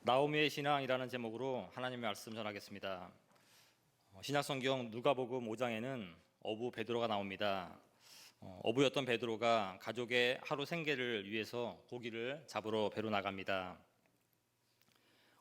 나오미의 신앙이라는 제목으로 하나님의 말씀 전하겠습니다. 신약성경 누가복음 5장에는 어부 베드로가 나옵니다. 어부였던 베드로가 가족의 하루 생계를 위해서 고기를 잡으러 배로 나갑니다.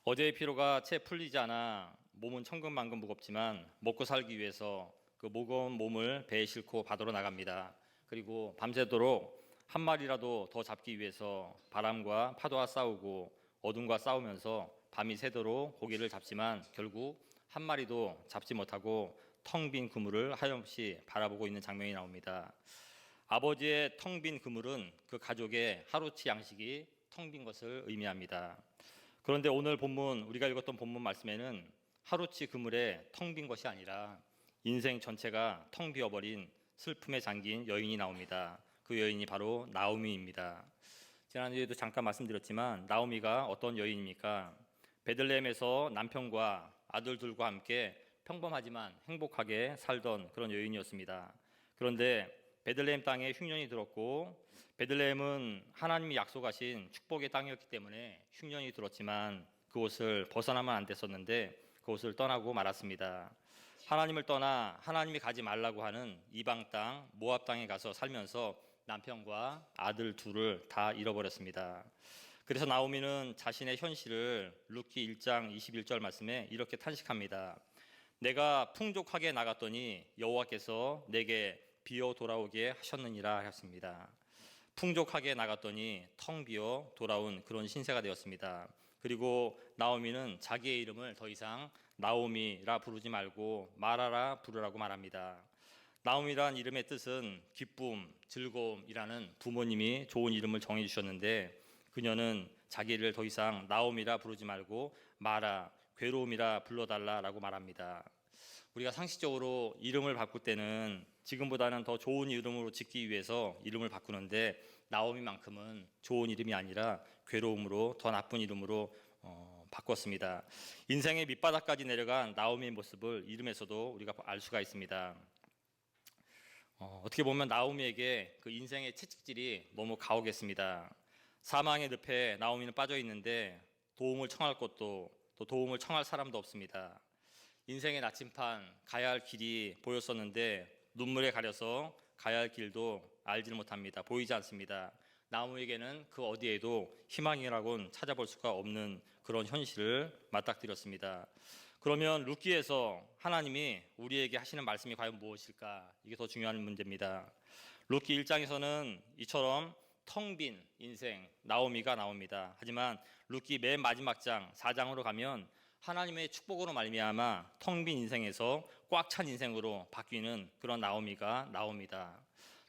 어제의 피로가 채 풀리지 않아 몸은 천근만근 무겁지만 먹고 살기 위해서 그 무거운 몸을 배에 싣고 바다로 나갑니다. 그리고 밤새도록 한 마리라도 더 잡기 위해서 바람과 파도와 싸우고 어둠과 싸우면서 밤이 새도록 고기를 잡지만 결국 한 마리도 잡지 못하고 텅 빈 그물을 하염없이 바라보고 있는 장면이 나옵니다. 아버지의 텅 빈 그물은 그 가족의 하루치 양식이 텅 빈 것을 의미합니다. 그런데 오늘 본문, 우리가 읽었던 본문 말씀에는 하루치 그물에 텅 빈 것이 아니라 인생 전체가 텅 비어버린 슬픔에 잠긴 여인이 나옵니다. 그 여인이 바로 나오미입니다. 지난주에도 잠깐 말씀드렸지만 나오미가 어떤 여인입니까? 베들레헴에서 남편과 아들들과 함께 평범하지만 행복하게 살던 그런 여인이었습니다. 그런데 베들레헴 땅에 흉년이 들었고 베들레헴은 하나님이 약속하신 축복의 땅이었기 때문에 흉년이 들었지만 그곳을 벗어나면 안 됐었는데 그곳을 떠나고 말았습니다. 하나님을 떠나 하나님이 가지 말라고 하는 이방 땅 모압 땅에 가서 살면서 남편과 아들 둘을 다 잃어버렸습니다. 그래서 나오미는 자신의 현실을 룻기 1장 21절 말씀에 이렇게 탄식합니다. 내가 풍족하게 나갔더니 여호와께서 내게 비어 돌아오게 하셨느니라 하셨습니다. 풍족하게 나갔더니 텅 비어 돌아온 그런 신세가 되었습니다. 그리고 나오미는 자기의 이름을 더 이상 나오미라 부르지 말고 마라라 부르라고 말합니다. 나오미란 이름의 뜻은 기쁨, 즐거움이라는 부모님이 좋은 이름을 정해주셨는데 그녀는 자기를 더 이상 나오미라 부르지 말고 마라, 괴로움이라 불러달라라고 말합니다. 우리가 상식적으로 이름을 바꿀 때는 지금보다는 더 좋은 이름으로 짓기 위해서 이름을 바꾸는데 나오미만큼은 좋은 이름이 아니라 괴로움으로 더 나쁜 이름으로 바꿨습니다. 인생의 밑바닥까지 내려간 나오미의 모습을 이름에서도 우리가 알 수가 있습니다. 어떻게 보면 나오미에게 그 인생의 채찍질이 너무 가혹했습니다. 사망의 늪에 나오미는 빠져 있는데 도움을 청할 곳도 또 도움을 청할 사람도 없습니다. 인생의 나침판 가야 할 길이 보였었는데 눈물에 가려서 가야 할 길도 알지를 못합니다. 보이지 않습니다. 나오미에게는 그 어디에도 희망이라고는 찾아볼 수가 없는 그런 현실을 맞닥뜨렸습니다. 그러면 룻기에서 하나님이 우리에게 하시는 말씀이 과연 무엇일까? 이게 더 중요한 문제입니다. 룻기 1장에서는 이처럼 텅 빈 인생 나오미가 나옵니다. 하지만 룻기 맨 마지막 장 4장으로 가면 하나님의 축복으로 말미암아 텅 빈 인생에서 꽉 찬 인생으로 바뀌는 그런 나오미가 나옵니다.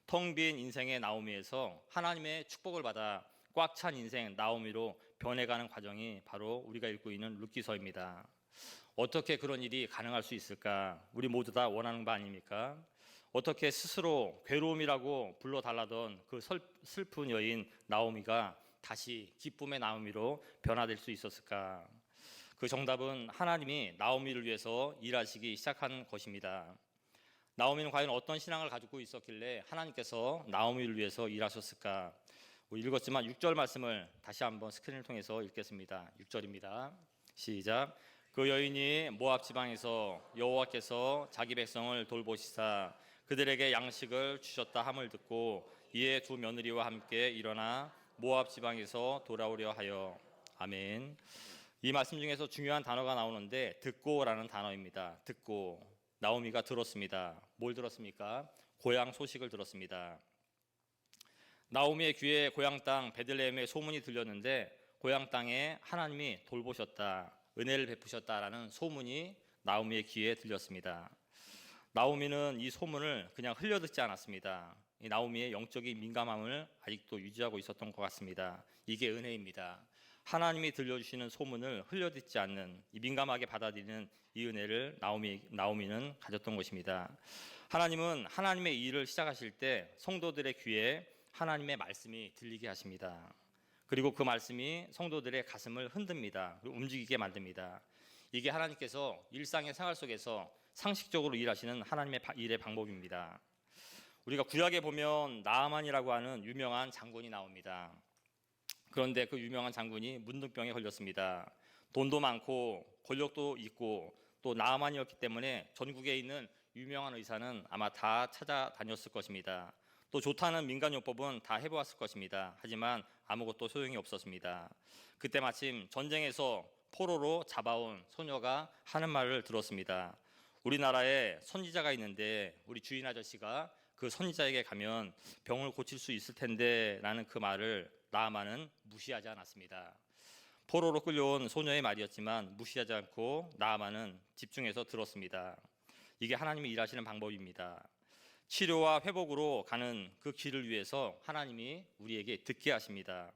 텅 빈 인생의 나오미에서 하나님의 축복을 받아 꽉 찬 인생 나오미로 변해가는 과정이 바로 우리가 읽고 있는 룻기서입니다. 어떻게 그런 일이 가능할 수 있을까? 우리 모두 다 원하는 바 아닙니까? 어떻게 스스로 괴로움이라고 불러달라던 그 슬픈 여인 나오미가 다시 기쁨의 나오미로 변화될 수 있었을까? 그 정답은 하나님이 나오미를 위해서 일하시기 시작한 것입니다. 나오미는 과연 어떤 신앙을 가지고 있었길래 하나님께서 나오미를 위해서 일하셨을까? 읽었지만 6절 말씀을 다시 한번 스크린을 통해서 읽겠습니다. 6절입니다. 시작. 그 여인이 모압 지방에서 여호와께서 자기 백성을 돌보시사 그들에게 양식을 주셨다 함을 듣고 이에 두 며느리와 함께 일어나 모압 지방에서 돌아오려 하여. 아멘. 이 말씀 중에서 중요한 단어가 나오는데 듣고라는 단어입니다. 듣고. 나오미가 들었습니다. 뭘 들었습니까? 고향 소식을 들었습니다. 나오미의 귀에 고향 땅 베들레헴의 소문이 들렸는데 고향 땅에 하나님이 돌보셨다, 은혜를 베푸셨다라는 소문이 나오미의 귀에 들렸습니다. 나오미는 이 소문을 그냥 흘려듣지 않았습니다. 이 나오미의 영적인 민감함을 아직도 유지하고 있었던 것 같습니다. 이게 은혜입니다. 하나님이 들려주시는 소문을 흘려듣지 않는, 이 민감하게 받아들이는 이 은혜를 나오미는 가졌던 것입니다. 하나님은 하나님의 일을 시작하실 때 성도들의 귀에 하나님의 말씀이 들리게 하십니다. 그리고 그 말씀이 성도들의 가슴을 흔듭니다. 움직이게 만듭니다. 이게 하나님께서 일상의 생활 속에서 상식적으로 일하시는 하나님의 일의 방법입니다. 우리가 구약에 보면 나아만이라고 하는 유명한 장군이 나옵니다. 그런데 그 유명한 장군이 문둥병에 걸렸습니다. 돈도 많고 권력도 있고 또 나아만이었기 때문에 전국에 있는 유명한 의사는 아마 다 찾아다녔을 것입니다. 또 좋다는 민간요법은 다 해보았을 것입니다. 하지만 아무것도 소용이 없었습니다. 그때 마침 전쟁에서 포로로 잡아온 소녀가 하는 말을 들었습니다. 우리나라에 선지자가 있는데 우리 주인 아저씨가 그 선지자에게 가면 병을 고칠 수 있을 텐데 라는 그 말을 나아만은 무시하지 않았습니다. 포로로 끌려온 소녀의 말이었지만 무시하지 않고 나아만은 집중해서 들었습니다. 이게 하나님이 일하시는 방법입니다. 치료와 회복으로 가는 그 길을 위해서 하나님이 우리에게 듣게 하십니다.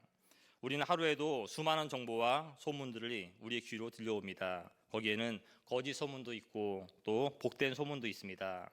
우리는 하루에도 수많은 정보와 소문들이 우리의 귀로 들려옵니다. 거기에는 거짓 소문도 있고 또 복된 소문도 있습니다.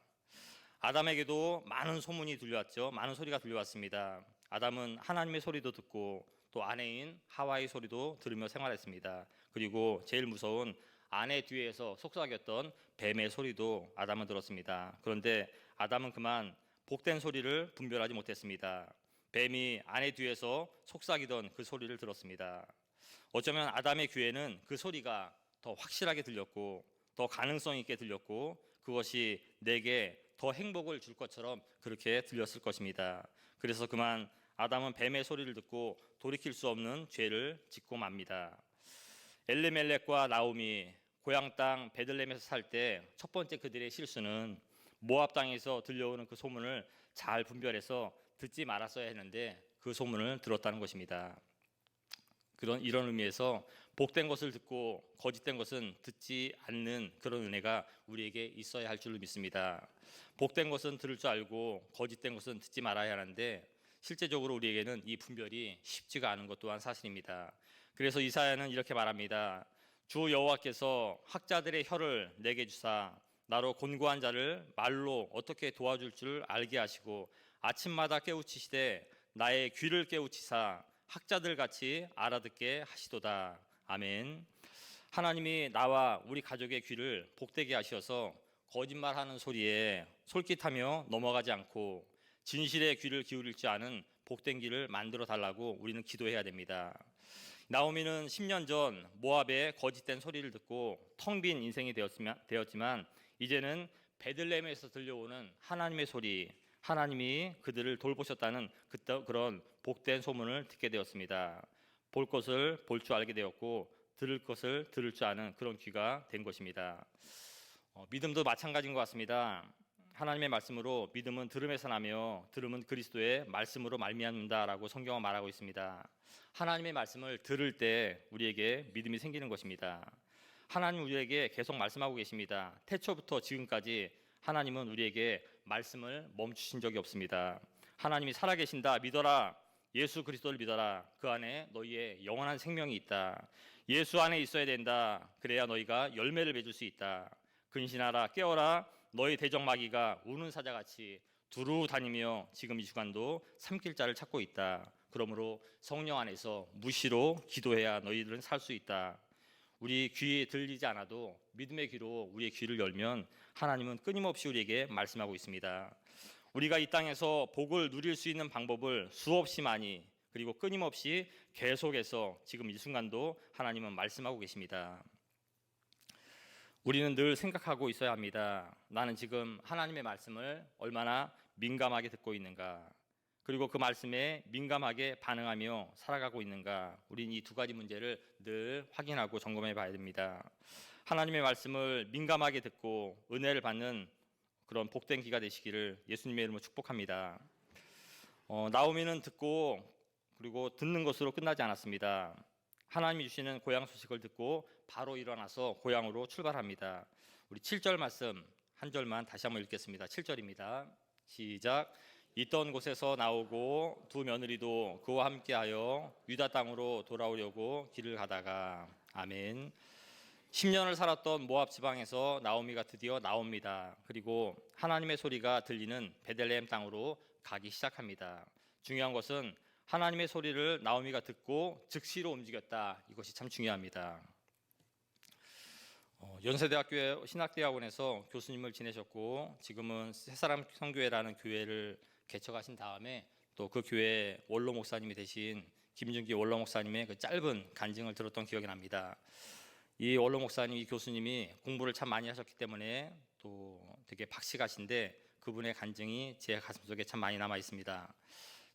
아담에게도 많은 소문이 들려왔죠. 많은 소리가 들려왔습니다. 아담은 하나님의 소리도 듣고 또 아내인 하와의 소리도 들으며 생활했습니다. 그리고 제일 무서운 아내 뒤에서 속삭였던 뱀의 소리도 아담은 들었습니다. 그런데 아담은 그만 복된 소리를 분별하지 못했습니다. 뱀이 아내 뒤에서 속삭이던 그 소리를 들었습니다. 어쩌면 아담의 귀에는 그 소리가 더 확실하게 들렸고 더 가능성 있게 들렸고 그것이 내게 더 행복을 줄 것처럼 그렇게 들렸을 것입니다. 그래서 그만 아담은 뱀의 소리를 듣고 돌이킬 수 없는 죄를 짓고 맙니다. 엘리멜렉과 나오미 고향 땅 베들레헴에서 살 때 첫 번째 그들의 실수는 모압 땅에서 들려오는 그 소문을 잘 분별해서 듣지 말았어야 했는데 그 소문을 들었다는 것입니다. 이런 의미에서 복된 것을 듣고 거짓된 것은 듣지 않는 그런 은혜가 우리에게 있어야 할 줄로 믿습니다. 복된 것은 들을 줄 알고 거짓된 것은 듣지 말아야 하는데 실제적으로 우리에게는 이 분별이 쉽지가 않은 것 또한 사실입니다. 그래서 이사야는 이렇게 말합니다. 주 여호와께서 학자들의 혀를 내게 주사 나로 곤고한 자를 말로 어떻게 도와줄 줄 알게 하시고 아침마다 깨우치시되 나의 귀를 깨우치사 학자들 같이 알아듣게 하시도다. 아멘. 하나님이 나와 우리 가족의 귀를 복되게 하셔서 거짓말하는 소리에 솔깃하며 넘어가지 않고 진실의 귀를 기울일 줄 아는 복된 길을 만들어 달라고 우리는 기도해야 됩니다. 나오미는 10년 전 모압의 거짓된 소리를 듣고 텅 빈 인생이 되었지만 이제는 베들레헴에서 들려오는 하나님의 소리, 하나님이 그들을 돌보셨다는 그런 복된 소문을 듣게 되었습니다. 볼 것을 볼 줄 알게 되었고 들을 것을 들을 줄 아는 그런 귀가 된 것입니다. 믿음도 마찬가지인 것 같습니다. 하나님의 말씀으로 믿음은 들음에서 나며 들음은 그리스도의 말씀으로 말미암는다라고 성경은 말하고 있습니다. 하나님의 말씀을 들을 때 우리에게 믿음이 생기는 것입니다. 하나님 우리에게 계속 말씀하고 계십니다. 태초부터 지금까지 하나님은 우리에게 말씀을 멈추신 적이 없습니다. 하나님이 살아계신다 믿어라. 예수 그리스도를 믿어라. 그 안에 너희의 영원한 생명이 있다. 예수 안에 있어야 된다. 그래야 너희가 열매를 맺을 수 있다. 근신하라 깨어라. 너희 대적마귀가 우는 사자같이 두루 다니며 지금 이 시간도 삼킬 자를 찾고 있다. 그러므로 성령 안에서 무시로 기도해야 너희들은 살 수 있다. 우리 귀에 들리지 않아도 믿음의 귀로 우리의 귀를 열면 하나님은 끊임없이 우리에게 말씀하고 있습니다. 우리가 이 땅에서 복을 누릴 수 있는 방법을 수없이 많이 그리고 끊임없이 계속해서 지금 이 순간도 하나님은 말씀하고 계십니다. 우리는 늘 생각하고 있어야 합니다. 나는 지금 하나님의 말씀을 얼마나 민감하게 듣고 있는가, 그리고 그 말씀에 민감하게 반응하며 살아가고 있는가. 우리는 이 두 가지 문제를 늘 확인하고 점검해 봐야 됩니다. 하나님의 말씀을 민감하게 듣고 은혜를 받는 그런 복된 기가 되시기를 예수님의 이름으로 축복합니다. 나오미는 듣고 그리고 듣는 것으로 끝나지 않았습니다. 하나님이 주시는 고향 소식을 듣고 바로 일어나서 고향으로 출발합니다. 우리 7절 말씀 한 절만 다시 한번 읽겠습니다. 7절입니다. 시작. 있던 곳에서 나오고 두 며느리도 그와 함께하여 유다 땅으로 돌아오려고 길을 가다가 아멘. 10년을 살았던 모압 지방에서 나오미가 드디어 나옵니다. 그리고 하나님의 소리가 들리는 베들레헴 땅으로 가기 시작합니다. 중요한 것은 하나님의 소리를 나오미가 듣고 즉시로 움직였다. 이것이 참 중요합니다. 연세대학교 신학대학원에서 교수님을 지내셨고 지금은 새사람 선교회라는 교회를 개척하신 다음에 또 그 교회 원로 목사님이 되신 김준기 원로 목사님의 그 짧은 간증을 들었던 기억이 납니다. 이 원로 목사님, 이 교수님이 공부를 참 많이 하셨기 때문에 또 되게 박식하신데 그분의 간증이 제 가슴속에 참 많이 남아 있습니다.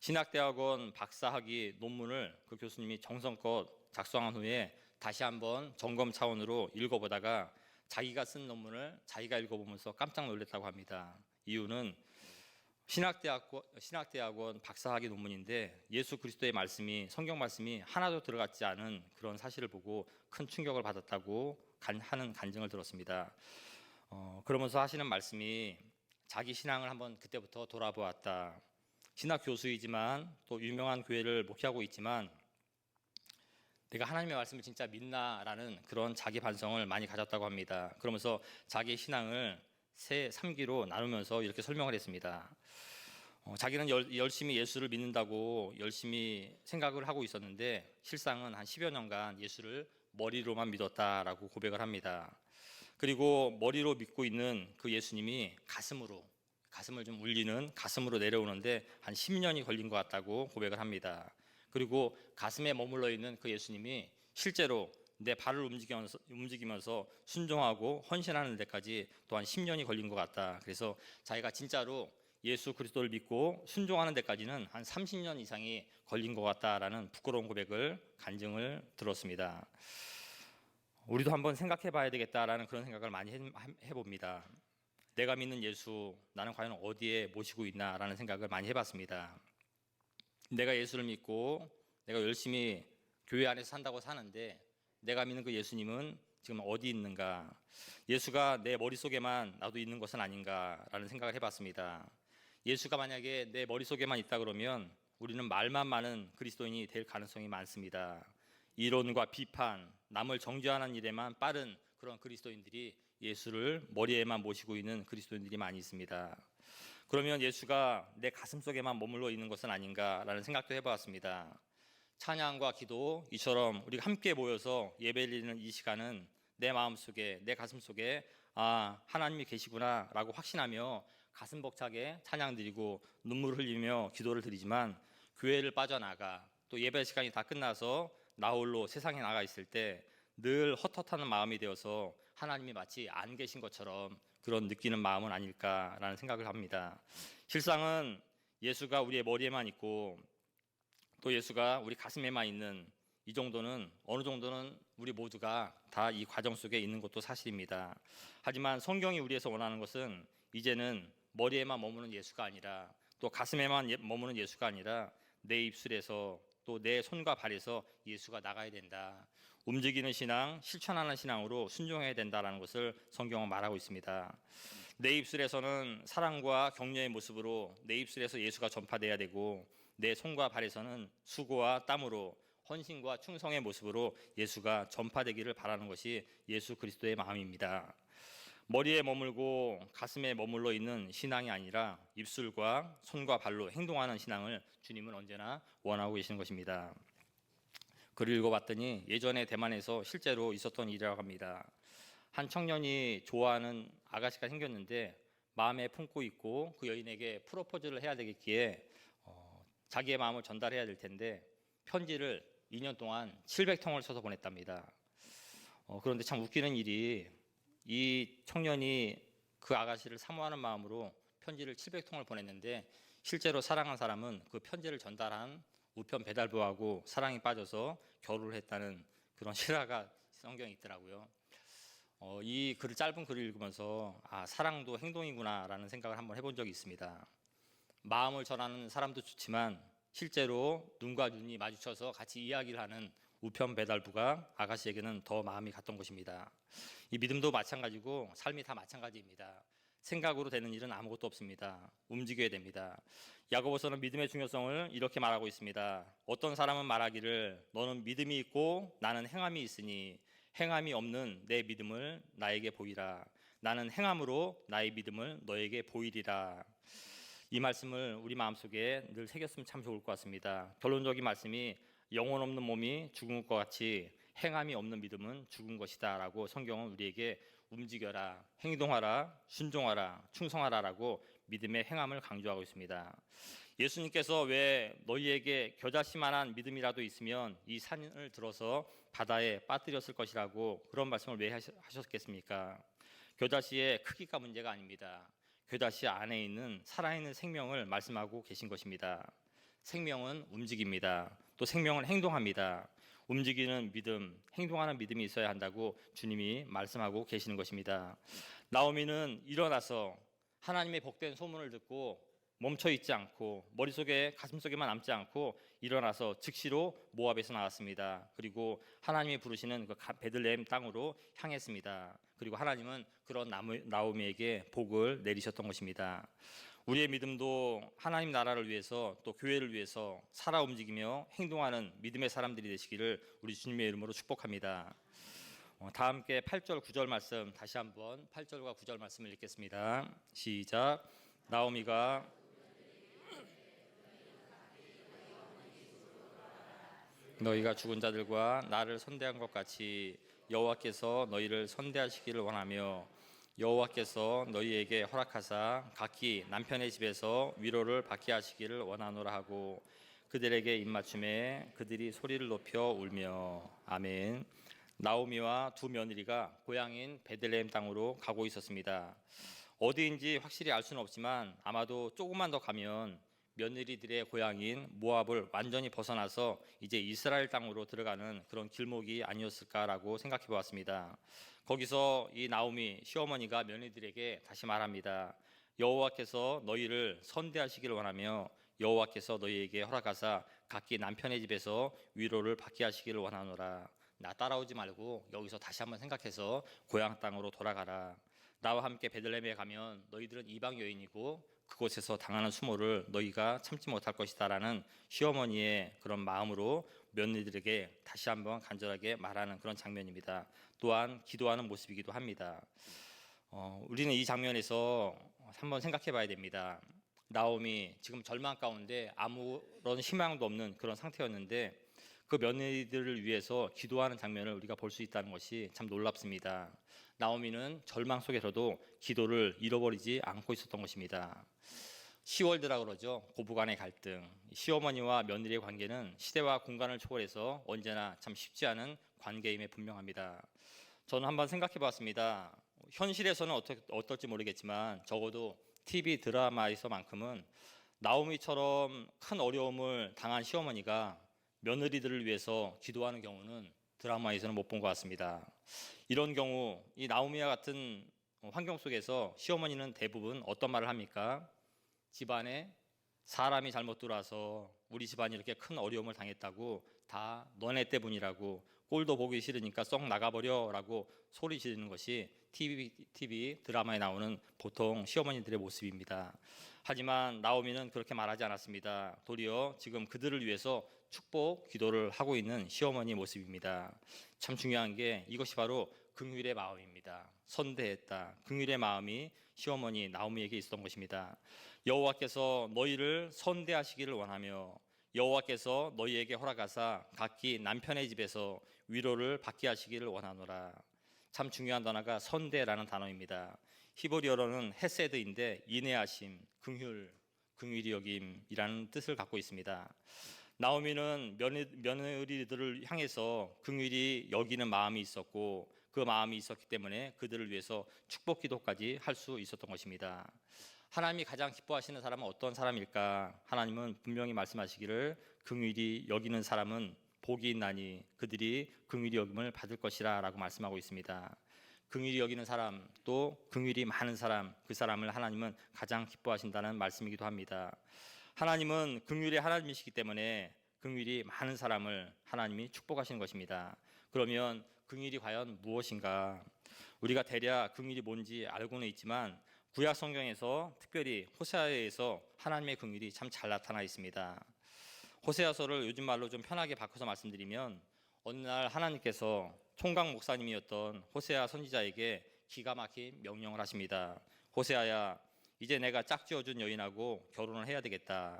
신학대학원 박사학위 논문을 그 교수님이 정성껏 작성한 후에 다시 한번 점검 차원으로 읽어보다가 자기가 쓴 논문을 자기가 읽어보면서 깜짝 놀랐다고 합니다. 이유는 신학대학원 박사학위 논문인데 예수 그리스도의 말씀이, 성경 말씀이 하나도 들어갔지 않은 그런 사실을 보고 큰 충격을 받았다고 하는 간증을 들었습니다. 그러면서 하시는 말씀이 자기 신앙을 한번 그때부터 돌아보았다. 신학 교수이지만 또 유명한 교회를 목회하고 있지만 내가 하나님의 말씀을 진짜 믿나라는 그런 자기 반성을 많이 가졌다고 합니다. 그러면서 자기 신앙을 세 3기로 나누면서 이렇게 설명을 했습니다. 자기는 열심히 예수를 믿는다고 열심히 생각을 하고 있었는데 실상은 한 10여 년간 예수를 머리로만 믿었다라고 고백을 합니다. 그리고 머리로 믿고 있는 그 예수님이 가슴을 좀 울리는 가슴으로 내려오는데 한 10년이 걸린 것 같다고 고백을 합니다. 그리고 가슴에 머물러 있는 그 예수님이 실제로 내 발을 움직이면서 순종하고 헌신하는 데까지 또한 10년이 걸린 것 같다. 그래서 자기가 진짜로 예수 그리스도를 믿고 순종하는 데까지는 한 30년 이상이 걸린 것 같다라는 부끄러운 간증을 들었습니다. 우리도 한번 생각해 봐야 되겠다라는 그런 생각을 많이 해봅니다. 내가 믿는 예수, 나는 과연 어디에 모시고 있나라는 생각을 많이 해봤습니다. 내가 예수를 믿고 내가 열심히 교회 안에서 산다고 사는데 내가 믿는 그 예수님은 지금 어디 있는가? 예수가 내 머릿속에만 나도 있는 것은 아닌가라는 생각을 해봤습니다. 예수가 만약에 내 머릿속에만 있다 그러면 우리는 말만 많은 그리스도인이 될 가능성이 많습니다. 이론과 비판, 남을 정죄하는 일에만 빠른 그런 그리스도인들이 예수를 머리에만 모시고 있는 그리스도인들이 많이 있습니다. 그러면 예수가 내 가슴속에만 머물러 있는 것은 아닌가라는 생각도 해보았습니다. 찬양과 기도, 이처럼 우리가 함께 모여서 예배를 드리는 이 시간은 내 마음속에, 내 가슴속에 하나님이 계시구나 라고 확신하며 가슴 벅차게 찬양 드리고 눈물을 흘리며 기도를 드리지만 교회를 빠져나가 또 예배 시간이 다 끝나서 나 홀로 세상에 나가 있을 때 늘 헛헛하는 마음이 되어서 하나님이 마치 안 계신 것처럼 그런 느끼는 마음은 아닐까라는 생각을 합니다. 실상은 예수가 우리의 머리에만 있고 또 예수가 우리 가슴에만 있는 이 정도는 어느 정도는 우리 모두가 다 이 과정 속에 있는 것도 사실입니다. 하지만 성경이 우리에서 원하는 것은 이제는 머리에만 머무는 예수가 아니라 또 가슴에만 머무는 예수가 아니라 내 입술에서 또 내 손과 발에서 예수가 나가야 된다. 움직이는 신앙, 실천하는 신앙으로 순종해야 된다라는 것을 성경은 말하고 있습니다. 내 입술에서는 사랑과 격려의 모습으로 내 입술에서 예수가 전파돼야 되고 내 손과 발에서는 수고와 땀으로 헌신과 충성의 모습으로 예수가 전파되기를 바라는 것이 예수 그리스도의 마음입니다. 머리에 머물고 가슴에 머물러 있는 신앙이 아니라 입술과 손과 발로 행동하는 신앙을 주님은 언제나 원하고 계시는 것입니다. 글을 읽어봤더니 예전에 대만에서 실제로 있었던 일이라고 합니다. 한 청년이 좋아하는 아가씨가 생겼는데 마음에 품고 있고 그 여인에게 프로포즈를 해야 되겠기에 자기의 마음을 전달해야 될 텐데 편지를 2년 동안 700통을 써서 보냈답니다. 그런데 참 웃기는 일이 이 청년이 그 아가씨를 사모하는 마음으로 편지를 700통을 보냈는데 실제로 사랑한 사람은 그 편지를 전달한 우편 배달부하고 사랑에 빠져서 결혼을 했다는 그런 실화가 성경에 있더라고요. 이 짧은 글을 읽으면서 사랑도 행동이구나라는 생각을 한번 해본 적이 있습니다. 마음을 전하는 사람도 좋지만 실제로 눈과 눈이 마주쳐서 같이 이야기를 하는 우편 배달부가 아가씨에게는 더 마음이 갔던 것입니다. 이 믿음도 마찬가지고 삶이 다 마찬가지입니다. 생각으로 되는 일은 아무것도 없습니다. 움직여야 됩니다. 야고보서는 믿음의 중요성을 이렇게 말하고 있습니다. 어떤 사람은 말하기를 너는 믿음이 있고 나는 행함이 있으니 행함이 없는 내 믿음을 나에게 보이라. 나는 행함으로 나의 믿음을 너에게 보이리라. 이 말씀을 우리 마음속에 늘 새겼으면 참 좋을 것 같습니다. 결론적인 말씀이 영혼 없는 몸이 죽은 것 같이 행함이 없는 믿음은 죽은 것이다 라고 성경은 우리에게 움직여라, 행동하라, 순종하라, 충성하라 라고 믿음의 행함을 강조하고 있습니다. 예수님께서 왜 너희에게 겨자씨만한 믿음이라도 있으면 이 산을 들어서 바다에 빠뜨렸을 것이라고 그런 말씀을 왜 하셨겠습니까? 겨자씨의 크기가 문제가 아닙니다. 겨자씨 안에 있는 살아있는 생명을 말씀하고 계신 것입니다. 생명은 움직입니다. 또 생명은 행동합니다. 움직이는 믿음, 행동하는 믿음이 있어야 한다고 주님이 말씀하고 계시는 것입니다. 나오미는 일어나서 하나님의 복된 소문을 듣고 멈춰 있지 않고 머릿속에 가슴속에만 남지 않고 일어나서 즉시로 모압에서 나왔습니다. 그리고 하나님이 부르시는 그 베들레헴 땅으로 향했습니다. 그리고 하나님은 그런 나오미에게 복을 내리셨던 것입니다. 우리의 믿음도 하나님 나라를 위해서 또 교회를 위해서 살아 움직이며 행동하는 믿음의 사람들이 되시기를 우리 주님의 이름으로 축복합니다. 다 함께 8절 9절 말씀 다시 한번 8절과 9절 말씀을 읽겠습니다. 시작. 나오미가 너희가 죽은 자들과 나를 선대한 것 같이 여호와께서 너희를 선대하시기를 원하며 여호와께서 너희에게 허락하사 각기 남편의 집에서 위로를 받게 하시기를 원하노라 하고 그들에게 입맞춤에 그들이 소리를 높여 울며 아멘. 나오미와 두 며느리가 고향인 베들레헴 땅으로 가고 있었습니다. 어디인지 확실히 알 수는 없지만 아마도 조금만 더 가면 며느리들의 고향인 모압을 완전히 벗어나서 이제 이스라엘 땅으로 들어가는 그런 길목이 아니었을까라고 생각해 보았습니다. 거기서 이 나오미 시어머니가 며느리들에게 다시 말합니다. 여호와께서 너희를 선대하시기를 원하며 여호와께서 너희에게 허락하사 각기 남편의 집에서 위로를 받게 하시기를 원하노라. 나 따라오지 말고 여기서 다시 한번 생각해서 고향 땅으로 돌아가라. 나와 함께 베들레헴에 가면 너희들은 이방 여인이고 그곳에서 당하는 수모를 너희가 참지 못할 것이다라는 시어머니의 그런 마음으로 며느리들에게 다시 한번 간절하게 말하는 그런 장면입니다. 또한 기도하는 모습이기도 합니다. 우리는 이 장면에서 한번 생각해 봐야 됩니다. 나오미 지금 절망 가운데 아무런 희망도 없는 그런 상태였는데 그 며느리들을 위해서 기도하는 장면을 우리가 볼 수 있다는 것이 참 놀랍습니다. 나오미는 절망 속에서도 기도를 잃어버리지 않고 있었던 것입니다. 시월드라 그러죠. 고부간의 갈등. 시어머니와 며느리의 관계는 시대와 공간을 초월해서 언제나 참 쉽지 않은 관계임에 분명합니다. 저는 한번 생각해 봤습니다. 현실에서는 어떨지 모르겠지만 적어도 TV 드라마에서만큼은 나오미처럼 큰 어려움을 당한 시어머니가 며느리들을 위해서 기도하는 경우는 드라마에서는 못 본 것 같습니다. 이런 경우 이 나오미와 같은 환경 속에서 시어머니는 대부분 어떤 말을 합니까? 집안에 사람이 잘못 들어와서 우리 집안이 이렇게 큰 어려움을 당했다고 다 너네 때문이라고 꼴도 보기 싫으니까 썩 나가버려라고 소리 지르는 것이 TV 드라마에 나오는 보통 시어머니들의 모습입니다. 하지만 나오미는 그렇게 말하지 않았습니다. 도리어 지금 그들을 위해서 축복 기도를 하고 있는 시어머니 모습입니다. 참 중요한 게 이것이 바로 긍휼의 마음입니다. 선대했다. 긍휼의 마음이 시어머니 나오미에게 있었던 것입니다. 여호와께서 너희를 선대하시기를 원하며 여호와께서 너희에게 허락하사 각기 남편의 집에서 위로를 받게 하시기를 원하노라. 참 중요한 단어가 선대라는 단어입니다. 히브리어로는 헤세드인데 인내하심, 긍휼히 여김이라는 뜻을 갖고 있습니다. 나오미는 며느리들을 향해서 긍휼히 여기는 마음이 있었고 그 마음이 있었기 때문에 그들을 위해서 축복 기도까지 할 수 있었던 것입니다. 하나님이 가장 기뻐하시는 사람은 어떤 사람일까? 하나님은 분명히 말씀하시기를 긍휼히 여기는 사람은 복이 있나니 그들이 긍휼히 여김을 받을 것이라 라고 말씀하고 있습니다. 긍휼히 여기는 사람 또 긍휼이 많은 사람 그 사람을 하나님은 가장 기뻐하신다는 말씀이기도 합니다. 하나님은 긍휼의 하나님이시기 때문에 긍휼이 많은 사람을 하나님이 축복하시는 것입니다. 그러면 긍휼이 과연 무엇인가? 우리가 대략 긍휼이 뭔지 알고는 있지만 구약 성경에서 특별히 호세아에서 하나님의 긍휼이 참 잘 나타나 있습니다. 호세아서를 요즘 말로 좀 편하게 바꿔서 말씀드리면 어느 날 하나님께서 총각 목사님이었던 호세아 선지자에게 기가 막힌 명령을 하십니다. 호세아야, 이제 내가 짝지어준 여인하고 결혼을 해야 되겠다.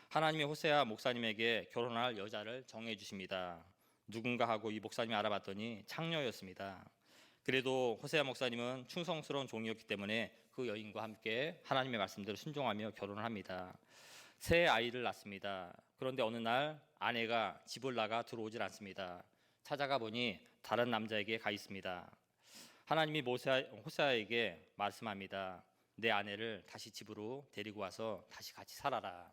하나님이 호세아 목사님에게 결혼할 여자를 정해 주십니다. 누군가 하고 이 목사님이 알아봤더니 창녀였습니다. 그래도 호세아 목사님은 충성스러운 종이었기 때문에 그 여인과 함께 하나님의 말씀대로 순종하며 결혼을 합니다. 새 아이를 낳습니다. 그런데 어느 날 아내가 집을 나가 들어오질 않습니다. 찾아가 보니 다른 남자에게 가 있습니다. 하나님이 호세아에게 말씀합니다. 내 아내를 다시 집으로 데리고 와서 다시 같이 살아라.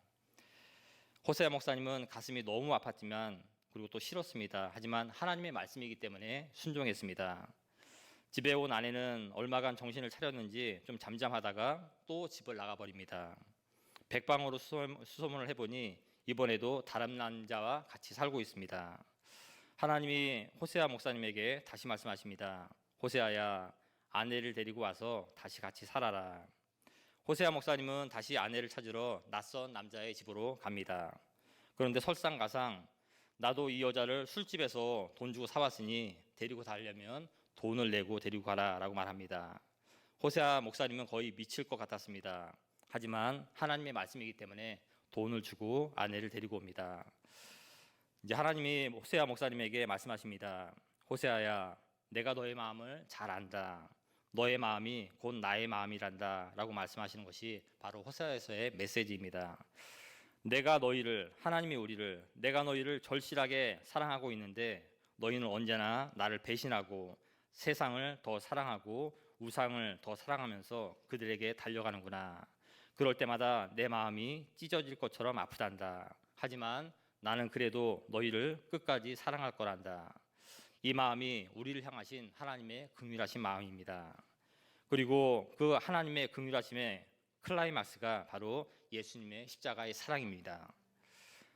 호세아 목사님은 가슴이 너무 아팠지만 그리고 또 싫었습니다. 하지만 하나님의 말씀이기 때문에 순종했습니다. 집에 온 아내는 얼마간 정신을 차렸는지 좀 잠잠하다가 또 집을 나가버립니다. 백방으로 수소문을 해보니 이번에도 다른 남자와 같이 살고 있습니다. 하나님이 호세아 목사님에게 다시 말씀하십니다. 호세아야, 아내를 데리고 와서 다시 같이 살아라. 호세아 목사님은 다시 아내를 찾으러 낯선 남자의 집으로 갑니다. 그런데 설상가상 나도 이 여자를 술집에서 돈 주고 사왔으니 데리고 가려면 돈을 내고 데리고 가라라고 말합니다. 호세아 목사님은 거의 미칠 것 같았습니다. 하지만 하나님의 말씀이기 때문에 돈을 주고 아내를 데리고 옵니다. 이제 하나님이 호세아 목사님에게 말씀하십니다. 호세아야, 내가 너의 마음을 잘 안다. 너의 마음이 곧 나의 마음이란다 라고 말씀하시는 것이 바로 호세아에서의 메시지입니다. 내가 너희를, 하나님이 우리를, 내가 너희를 절실하게 사랑하고 있는데 너희는 언제나 나를 배신하고 세상을 더 사랑하고 우상을 더 사랑하면서 그들에게 달려가는구나. 그럴 때마다 내 마음이 찢어질 것처럼 아프단다. 하지만 나는 그래도 너희를 끝까지 사랑할 거란다. 이 마음이 우리를 향하신 하나님의 긍휼하신 마음입니다. 그리고 그 하나님의 긍휼하심의 클라이막스가 바로 예수님의 십자가의 사랑입니다.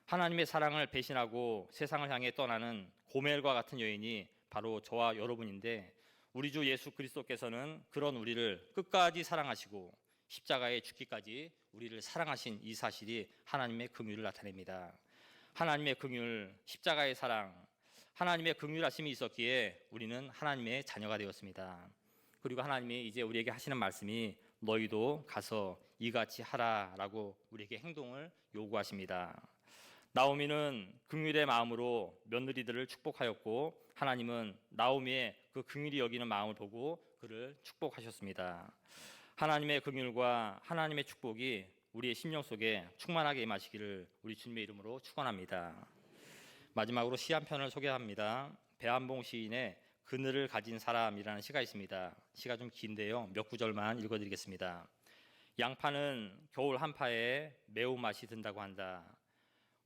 하나님의 사랑을 배신하고 세상을 향해 떠나는 고멜과 같은 여인이 바로 저와 여러분인데 우리 주 예수 그리스도께서는 그런 우리를 끝까지 사랑하시고 십자가에 죽기까지 우리를 사랑하신 이 사실이 하나님의 긍휼을 나타냅니다. 하나님의 긍휼, 십자가의 사랑, 하나님의 긍휼하심이 있었기에 우리는 하나님의 자녀가 되었습니다. 그리고 하나님이 이제 우리에게 하시는 말씀이 너희도 가서 이같이 하라라고 우리에게 행동을 요구하십니다. 나오미는 긍휼의 마음으로 며느리들을 축복하였고 하나님은 나오미의 그 긍휼히 여기는 마음을 보고 그를 축복하셨습니다. 하나님의 긍휼과 하나님의 축복이 우리의 심령 속에 충만하게 임하시기를 우리 주님의 이름으로 축원합니다. 마지막으로 시 한 편을 소개합니다. 배한봉 시인의 그늘을 가진 사람이라는 시가 있습니다. 시가 좀 긴데요. 몇 구절만 읽어드리겠습니다. 양파는 겨울 한파에 매운맛이 든다고 한다.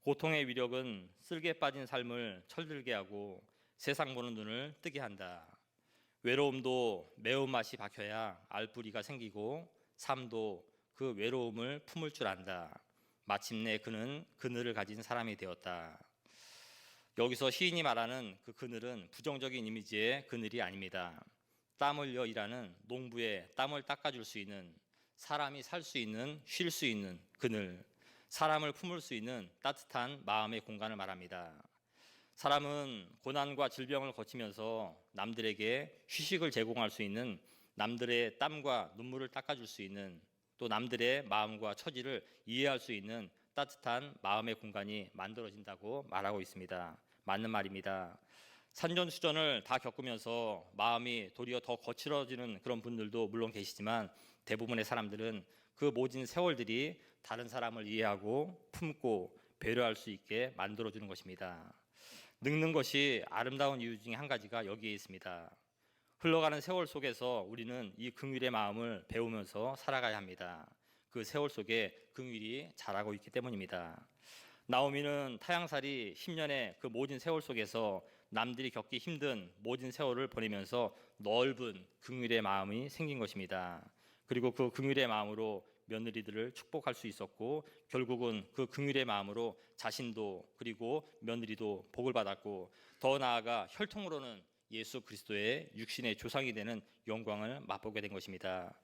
고통의 위력은 쓸개 빠진 삶을 철들게 하고 세상 보는 눈을 뜨게 한다. 외로움도 매운맛이 박혀야 알뿌리가 생기고 삶도 그 외로움을 품을 줄 안다. 마침내 그는 그늘을 가진 사람이 되었다. 여기서 시인이 말하는 그 그늘은 부정적인 이미지의 그늘이 아닙니다. 땀 흘려 일하는 농부의 땀을 닦아줄 수 있는, 사람이 살 수 있는, 쉴 수 있는 그늘, 사람을 품을 수 있는 따뜻한 마음의 공간을 말합니다. 사람은 고난과 질병을 거치면서 남들에게 휴식을 제공할 수 있는, 남들의 땀과 눈물을 닦아줄 수 있는, 또 남들의 마음과 처지를 이해할 수 있는 따뜻한 마음의 공간이 만들어진다고 말하고 있습니다. 맞는 말입니다. 산전수전을 다 겪으면서 마음이 도리어 더 거칠어지는 그런 분들도 물론 계시지만 대부분의 사람들은 그 모진 세월들이 다른 사람을 이해하고 품고 배려할 수 있게 만들어주는 것입니다. 늙는 것이 아름다운 이유 중에 한 가지가 여기에 있습니다. 흘러가는 세월 속에서 우리는 이 긍휼의 마음을 배우면서 살아가야 합니다. 그 세월 속에 긍휼이 자라고 있기 때문입니다. 나오미는 타향살이 10년의 그 모진 세월 속에서 남들이 겪기 힘든 모진 세월을 보내면서 넓은 긍휼의 마음이 생긴 것입니다. 그리고 그 긍휼의 마음으로 며느리들을 축복할 수 있었고 결국은 그 긍휼의 마음으로 자신도 그리고 며느리도 복을 받았고 더 나아가 혈통으로는 예수 그리스도의 육신의 조상이 되는 영광을 맛보게 된 것입니다.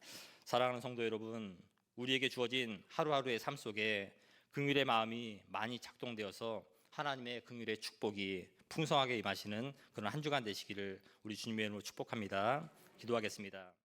사랑하는 성도 여러분, 우리에게 주어진 하루하루의 삶 속에 긍휼의 마음이 많이 작동되어서 하나님의 긍휼의 축복이 풍성하게 임하시는 그런 한 주간 되시기를 우리 주님의 이름으로 축복합니다. 기도하겠습니다.